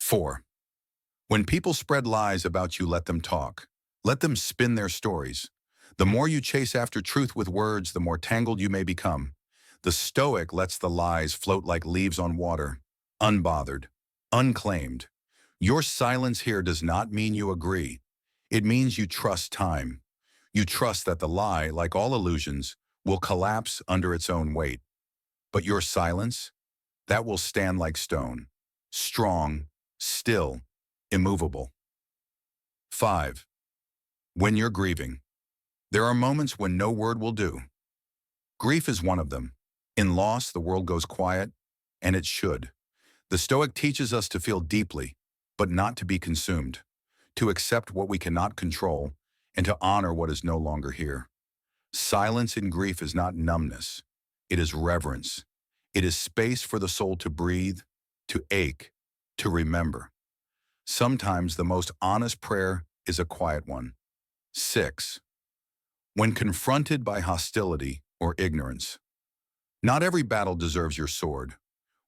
4. When people spread lies about you, let them talk. Let them spin their stories. The more you chase after truth with words, the more tangled you may become. The Stoic lets the lies float like leaves on water, unbothered, unclaimed. Your silence here does not mean you agree. It means you trust time. You trust that the lie, like all illusions, will collapse under its own weight. But your silence, that will stand like stone, strong, still, immovable. 5. When you're grieving. There are moments when no word will do. Grief is one of them. In loss, the world goes quiet, and it should. The Stoic teaches us to feel deeply, but not to be consumed, to accept what we cannot control, and to honor what is no longer here. Silence in grief is not numbness. It is reverence. It is space for the soul to breathe, to ache, to remember. Sometimes the most honest prayer is a quiet one. 6. When confronted by hostility or ignorance. Not every battle deserves your sword.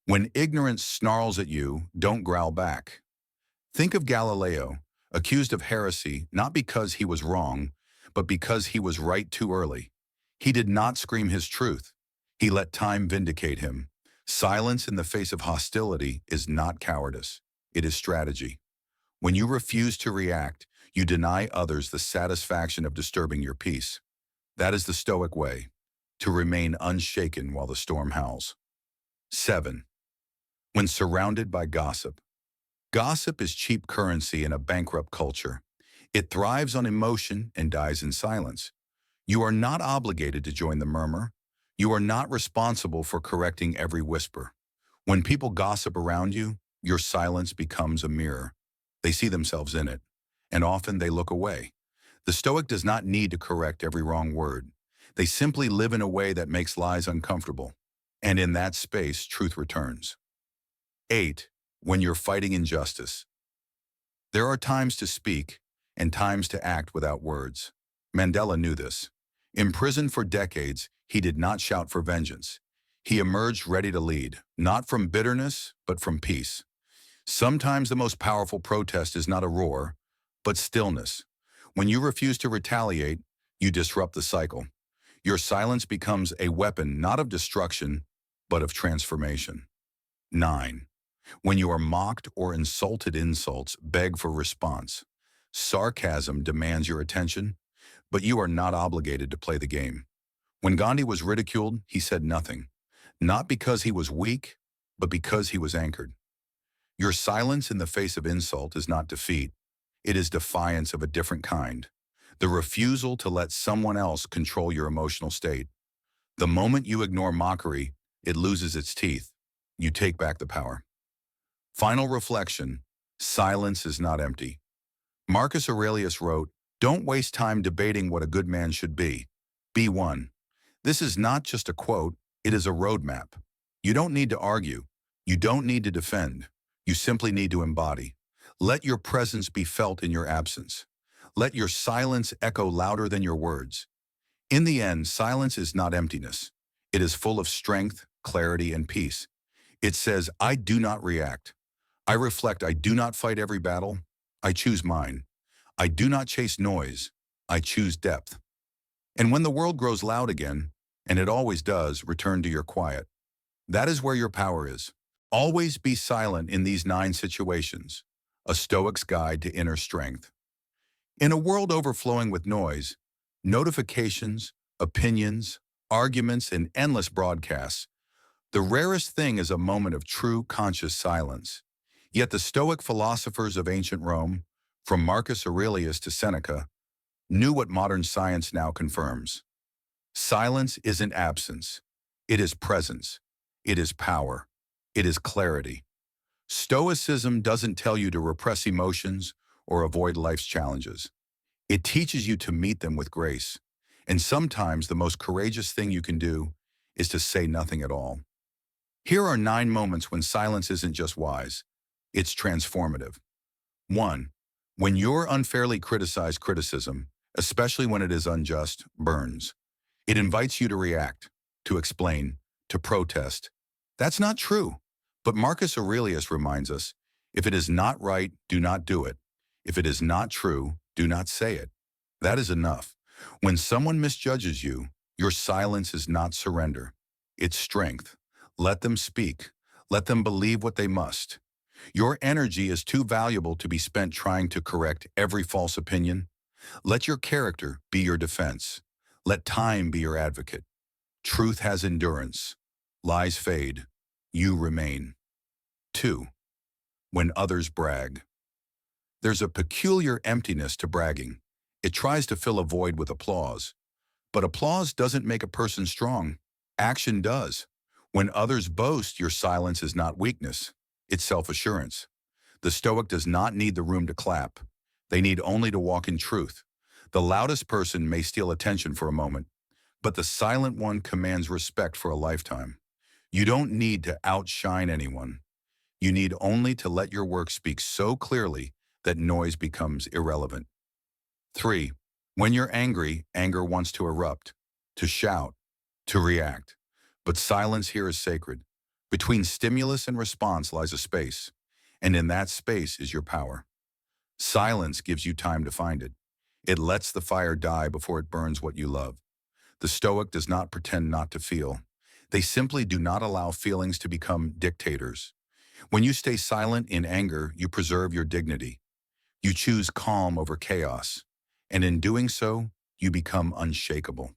When ignorance snarls at you, don't growl back. Think of Galileo, accused of heresy not because he was wrong, but because he was right too early. He did not scream his truth. He let time vindicate him. Silence in the face of hostility is not cowardice. It is strategy. When you refuse to react, you deny others the satisfaction of disturbing your peace. That is the Stoic way, to remain unshaken while the storm howls. 7. When surrounded by gossip. Gossip is cheap currency in a bankrupt culture. It thrives on emotion and dies in silence. You are not obligated to join the murmur. You are not responsible for correcting every whisper. When people gossip around you, your silence becomes a mirror. They see themselves in it, and often they look away. The Stoic does not need to correct every wrong word. They simply live in a way that makes lies uncomfortable, and in that space, truth returns. 8. When you're fighting injustice. There are times to speak and times to act without words. Mandela knew this. Imprisoned for decades, he did not shout for vengeance. He emerged ready to lead, not from bitterness, but from peace. Sometimes the most powerful protest is not a roar, but stillness. When you refuse to retaliate, you disrupt the cycle. Your silence becomes a weapon not of destruction, but of transformation. 9. When you are mocked or insulted, insults beg for response. Sarcasm demands your attention, but you are not obligated to play the game. When Gandhi was ridiculed, he said nothing, not because he was weak, but because he was anchored. Your silence in the face of insult is not defeat. It is defiance of a different kind. The refusal to let someone else control your emotional state. The moment you ignore mockery, it loses its teeth. You take back the power. Final reflection: silence is not empty. Marcus Aurelius wrote, "Don't waste time debating what a good man should be. Be one." This is not just a quote, it is a roadmap. You don't need to argue. You don't need to defend. You simply need to embody. Let your presence be felt in your absence. Let your silence echo louder than your words. In the end, silence is not emptiness. It is full of strength, clarity, and peace. It says, I do not react. I reflect. I do not fight every battle. I choose mine. I do not chase noise. I choose depth. And when the world grows loud again, and it always does, return to your quiet. That is where your power is. Always be silent in these 9 situations. A Stoic's Guide to Inner Strength. In a world overflowing with noise, notifications, opinions, arguments, and endless broadcasts, the rarest thing is a moment of true conscious silence. Yet the Stoic philosophers of ancient Rome, from Marcus Aurelius to Seneca, knew what modern science now confirms. Silence isn't absence. It is presence. It is power. It is clarity. Stoicism doesn't tell you to repress emotions or avoid life's challenges. It teaches you to meet them with grace. And sometimes the most courageous thing you can do is to say nothing at all. Here are 9 moments when silence isn't just wise, it's transformative. 1. When you're unfairly criticized, criticism, especially when it is unjust, burns. It invites you to react, to explain, to protest. That's not true. But Marcus Aurelius reminds us, If it is not right, do not do it. If it is not true, do not say it. That is enough. When someone misjudges you, your silence is not surrender. It's strength. Let them speak. Let them believe what they must. Your energy is too valuable to be spent trying to correct every false opinion. Let your character be your defense. Let time be your advocate. Truth has endurance. Lies fade. You remain. 2. When others brag. There's a peculiar emptiness to bragging. It tries to fill a void with applause. But applause doesn't make a person strong. Action does. When others boast, your silence is not weakness. It's self-assurance. The Stoic does not need the room to clap. They need only to walk in truth. The loudest person may steal attention for a moment, but the silent one commands respect for a lifetime. You don't need to outshine anyone. You need only to let your work speak so clearly that noise becomes irrelevant. 3. When you're angry, anger wants to erupt, to shout, to react. But silence here is sacred. Between stimulus and response lies a space, and in that space is your power. Silence gives you time to find it. It lets the fire die before it burns what you love. The Stoic does not pretend not to feel. They simply do not allow feelings to become dictators. When you stay silent in anger, you preserve your dignity. You choose calm over chaos, and in doing so, you become unshakable.